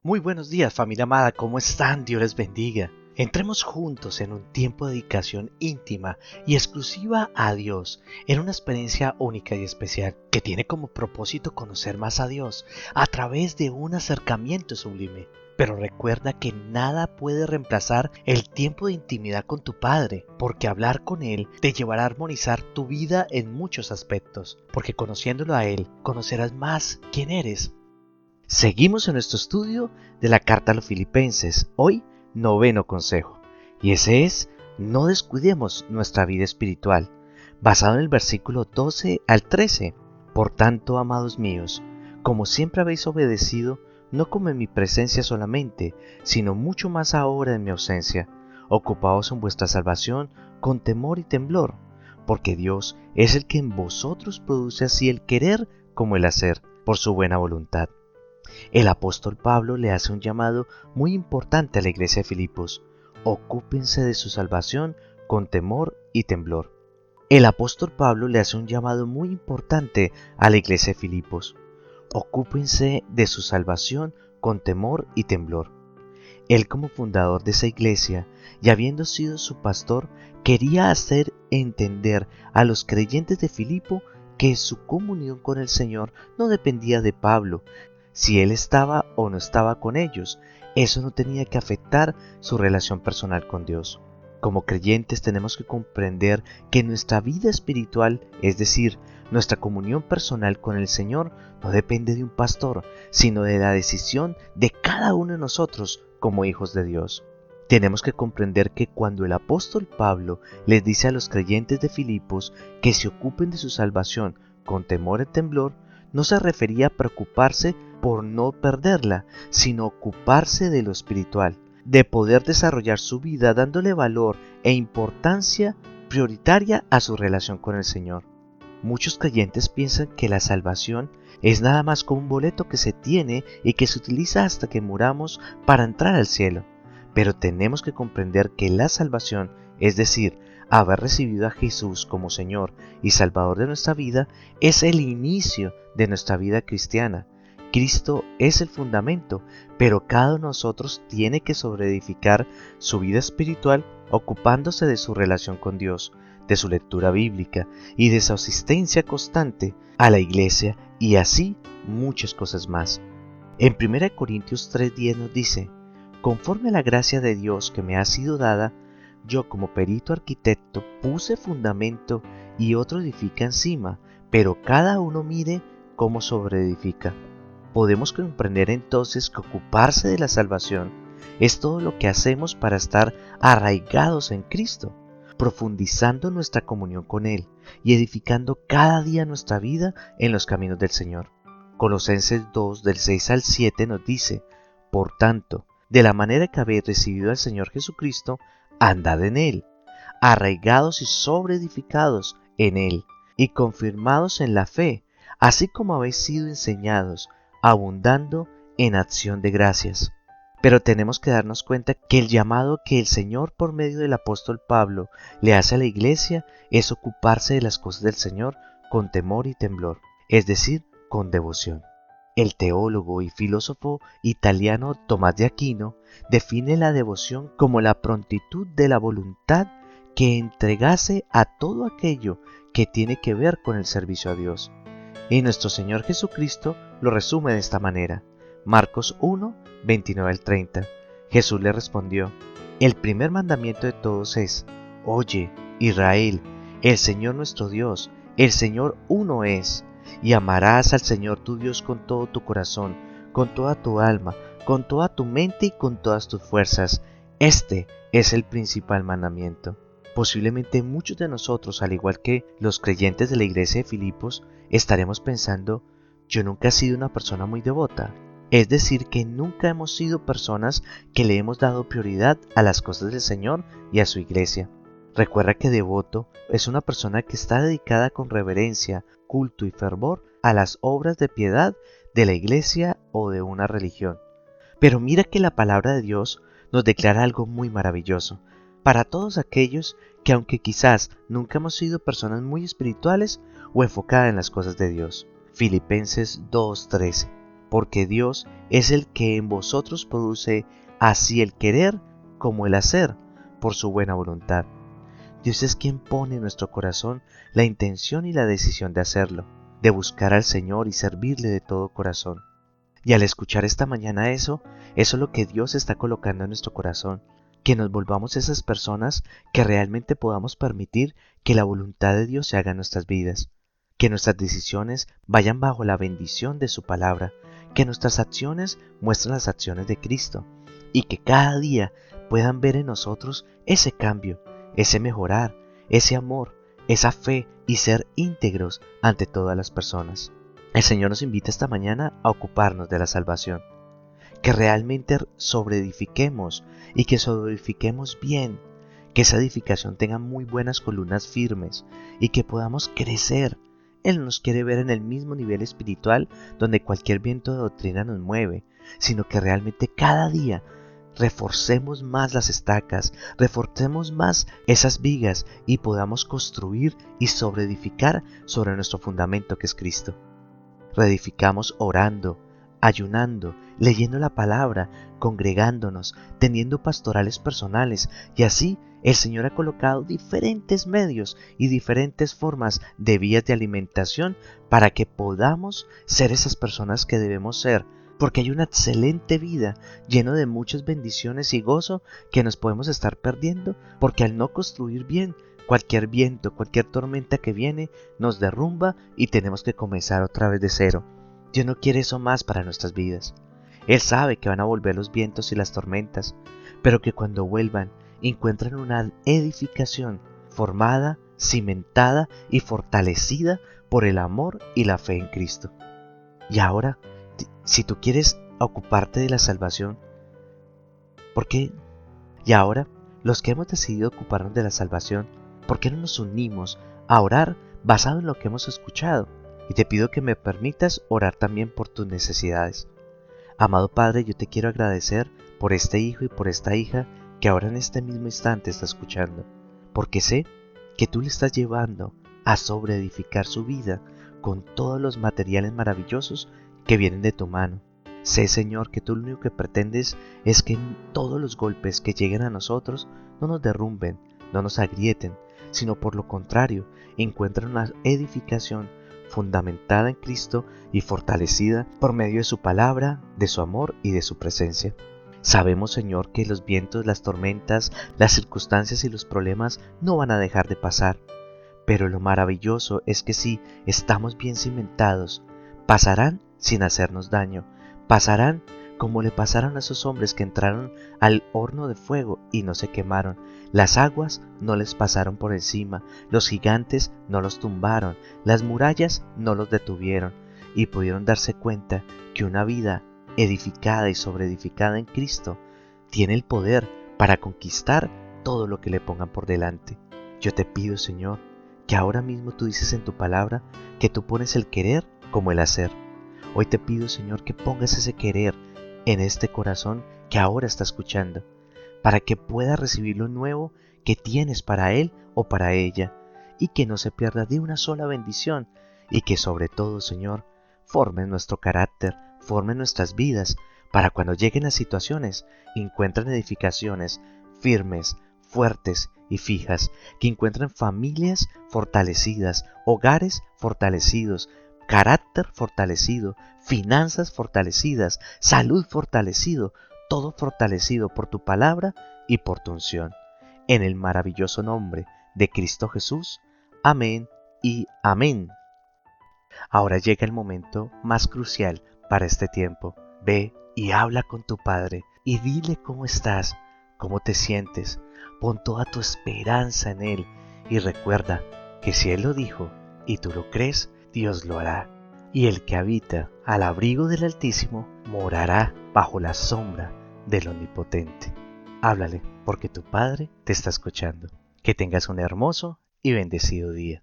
Muy buenos días, familia amada, ¿cómo están? Dios les bendiga. Entremos juntos en un tiempo de dedicación íntima y exclusiva a Dios, en una experiencia única y especial que tiene como propósito conocer más a Dios a través de un acercamiento sublime. Pero recuerda que nada puede reemplazar el tiempo de intimidad con tu Padre, porque hablar con Él te llevará a armonizar tu vida en muchos aspectos, porque conociéndolo a Él, conocerás más quién eres. Seguimos en nuestro estudio de la carta a los Filipenses, hoy noveno consejo, y ese es: no descuidemos nuestra vida espiritual, basado en el versículo 12 al 13. Por tanto, amados míos, como siempre habéis obedecido, no como en mi presencia solamente, sino mucho más ahora en mi ausencia, ocupaos en vuestra salvación con temor y temblor, porque Dios es el que en vosotros produce así el querer como el hacer, por su buena voluntad. El apóstol Pablo le hace un llamado muy importante a la iglesia de Filipos: ocúpense de su salvación con temor y temblor. El apóstol Pablo le hace un llamado muy importante a la iglesia de Filipos: ocúpense de su salvación con temor y temblor. Él, como fundador de esa iglesia y habiendo sido su pastor, quería hacer entender a los creyentes de Filipo que su comunión con el Señor no dependía de Pablo. Si él estaba o no estaba con ellos, eso no tenía que afectar su relación personal con Dios. Como creyentes tenemos que comprender que nuestra vida espiritual, es decir, nuestra comunión personal con el Señor, no depende de un pastor, sino de la decisión de cada uno de nosotros como hijos de Dios. Tenemos que comprender que cuando el apóstol Pablo les dice a los creyentes de Filipos que se ocupen de su salvación con temor y temblor, no se refería a preocuparse por no perderla, sino ocuparse de lo espiritual, de poder desarrollar su vida dándole valor e importancia prioritaria a su relación con el Señor. Muchos creyentes piensan que la salvación es nada más como un boleto que se tiene y que se utiliza hasta que muramos para entrar al cielo. Pero tenemos que comprender que la salvación, es decir, haber recibido a Jesús como Señor y Salvador de nuestra vida, es el inicio de nuestra vida cristiana. Cristo es el fundamento, pero cada uno de nosotros tiene que sobreedificar su vida espiritual ocupándose de su relación con Dios, de su lectura bíblica y de su asistencia constante a la iglesia, y así muchas cosas más. En 1 Corintios 3:10 nos dice: conforme a la gracia de Dios que me ha sido dada, yo como perito arquitecto puse fundamento y otro edifica encima, pero cada uno mire cómo sobreedifica. Podemos comprender entonces que ocuparse de la salvación es todo lo que hacemos para estar arraigados en Cristo, profundizando nuestra comunión con Él y edificando cada día nuestra vida en los caminos del Señor. Colosenses 2, del 6 al 7 nos dice: por tanto, de la manera que habéis recibido al Señor Jesucristo, andad en Él, arraigados y sobreedificados en Él, y confirmados en la fe, así como habéis sido enseñados, abundando en acción de gracias. Pero tenemos que darnos cuenta que el llamado que el Señor por medio del apóstol Pablo le hace a la iglesia es ocuparse de las cosas del Señor con temor y temblor, es decir, con devoción. El teólogo y filósofo italiano Tomás de Aquino define la devoción como la prontitud de la voluntad que entregase a todo aquello que tiene que ver con el servicio a Dios. Y nuestro Señor Jesucristo lo resume de esta manera. Marcos 1, 29 al 30. Jesús le respondió: el primer mandamiento de todos es: oye, Israel, el Señor nuestro Dios, el Señor uno es, y amarás al Señor tu Dios con todo tu corazón, con toda tu alma, con toda tu mente y con todas tus fuerzas. Este es el principal mandamiento. Posiblemente muchos de nosotros, al igual que los creyentes de la iglesia de Filipos, estaremos pensando: yo nunca he sido una persona muy devota. Es decir, que nunca hemos sido personas que le hemos dado prioridad a las cosas del Señor y a su iglesia. Recuerda que devoto es una persona que está dedicada con reverencia, culto y fervor a las obras de piedad de la iglesia o de una religión. Pero mira que la palabra de Dios nos declara algo muy maravilloso para todos aquellos que, aunque quizás nunca hemos sido personas muy espirituales o enfocadas en las cosas de Dios. Filipenses 2:13. porque Dios es el que en vosotros produce así el querer como el hacer por su buena voluntad. Dios es quien pone en nuestro corazón la intención y la decisión de hacerlo, de buscar al Señor y servirle de todo corazón. Y al escuchar esta mañana eso es lo que Dios está colocando en nuestro corazón, que nos volvamos esas personas que realmente podamos permitir que la voluntad de Dios se haga en nuestras vidas, que nuestras decisiones vayan bajo la bendición de su palabra, que nuestras acciones muestren las acciones de Cristo y que cada día puedan ver en nosotros ese cambio, ese mejorar, ese amor, esa fe y ser íntegros ante todas las personas. El Señor nos invita esta mañana a ocuparnos de la salvación, que realmente sobreedifiquemos y que sobreedifiquemos bien, que esa edificación tenga muy buenas columnas firmes y que podamos crecer. Él nos quiere ver en el mismo nivel espiritual donde cualquier viento de doctrina nos mueve, sino que realmente cada día reforcemos más las estacas, reforcemos más esas vigas y podamos construir y sobreedificar sobre nuestro fundamento que es Cristo. Reedificamos orando, ayunando, leyendo la palabra, congregándonos, teniendo pastorales personales, y así el Señor ha colocado diferentes medios y diferentes formas de vías de alimentación para que podamos ser esas personas que debemos ser, porque hay una excelente vida llena de muchas bendiciones y gozo que nos podemos estar perdiendo, porque al no construir bien, cualquier viento, cualquier tormenta que viene nos derrumba y tenemos que comenzar otra vez de cero. Dios no quiere eso más para nuestras vidas. Él sabe que van a volver los vientos y las tormentas, pero que cuando vuelvan encuentran una edificación formada, cimentada y fortalecida por el amor y la fe en Cristo. Y ahora, si tú quieres ocuparte de la salvación, ¿por qué? Y ahora, los que hemos decidido ocuparnos de la salvación, ¿por qué no nos unimos a orar basado en lo que hemos escuchado? Y te pido que me permitas orar también por tus necesidades. Amado Padre, yo te quiero agradecer por este hijo y por esta hija que ahora en este mismo instante está escuchando, porque sé que tú le estás llevando a sobreedificar su vida con todos los materiales maravillosos que vienen de tu mano. Sé, Señor, que tú lo único que pretendes es que todos los golpes que lleguen a nosotros no nos derrumben, no nos agrieten, sino por lo contrario, encuentren una edificación fundamentada en Cristo y fortalecida por medio de su palabra, de su amor y de su presencia. Sabemos, Señor, que los vientos, las tormentas, las circunstancias y los problemas no van a dejar de pasar, pero lo maravilloso es que si estamos bien cimentados, pasarán sin hacernos daño, pasarán como le pasaron a esos hombres que entraron al horno de fuego y no se quemaron. Las aguas no les pasaron por encima, los gigantes no los tumbaron, las murallas no los detuvieron, y pudieron darse cuenta que una vida edificada y sobreedificada en Cristo tiene el poder para conquistar todo lo que le pongan por delante. Yo te pido, Señor, que ahora mismo tú dices en tu palabra que tú pones el querer como el hacer. Hoy te pido, Señor, que pongas ese querer en este corazón que ahora está escuchando, para que pueda recibir lo nuevo que tienes para él o para ella, y que no se pierda de una sola bendición, y que sobre todo, Señor, forme nuestro carácter, forme nuestras vidas, para cuando lleguen las situaciones, encuentren edificaciones firmes, fuertes y fijas, que encuentren familias fortalecidas, hogares fortalecidos, carácter fortalecido, finanzas fortalecidas, salud fortalecido, todo fortalecido por tu palabra y por tu unción. En el maravilloso nombre de Cristo Jesús. Amén y amén. Ahora llega el momento más crucial para este tiempo. Ve y habla con tu Padre y dile cómo estás, cómo te sientes. Pon toda tu esperanza en Él y recuerda que si Él lo dijo y tú lo crees, Dios lo hará. Y el que habita al abrigo del Altísimo morará bajo la sombra del Omnipotente. Háblale, porque tu Padre te está escuchando. Que tengas un hermoso y bendecido día.